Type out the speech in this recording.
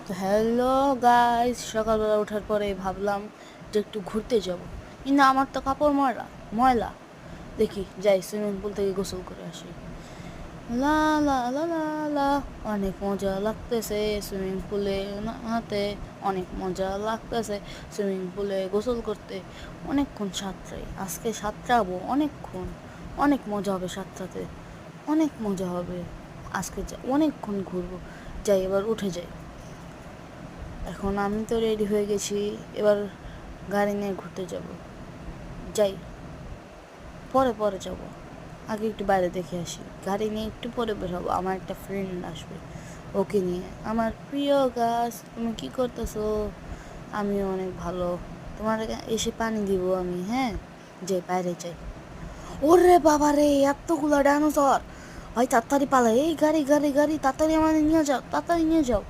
তো hello guys, সকালবেলা ওঠার পরে ভাবলাম যে একটু ঘুরতে যাব, কিন্তু আমার তো কাপড় ময়লা ময়লা। দেখি যাই সুইমিং পুল থেকে গোসল করে আসি। লা লা লা লা লা, অনেক মজা লাগতেছে সুইমিং পুলে নাহাতে, অনেক মজা লাগতেছে সুইমিং পুলে গোসল করতে। অনেকক্ষণ সাঁতরাই, আজকে সাঁতরাবো অনেকক্ষণ, অনেক মজা হবে সাঁতরাতে, অনেক মজা হবে আজকে। অনেকক্ষণ ঘুরবো। যাই, এবার উঠে যাই। এখন আমি তো রেডি হয়ে গেছি, এবার গাড়ি নিয়ে ঘুরতে যাব। যাই, পরে পরে যাব, আগে একটু বাইরে দেখে আসি। গাড়ি নিয়ে একটু পরে বের হবো, আমার একটা ফ্রেন্ড আসবে, ওকে নিয়ে। আমার প্রিয় গাছ, তুমি কি করতেছো? আমিও অনেক ভালো, তোমার এসে পানি দিব আমি। হ্যাঁ, যাই, বাইরে যাই। ওরে বাবা রে, এতগুলো ডাইনোসর! ভাই তাড়াতাড়ি পালা, এই গাড়ি গাড়ি গাড়ি, তাড়াতাড়ি আমাদের নিয়ে যাও, তাড়াতাড়ি নিয়ে যাও।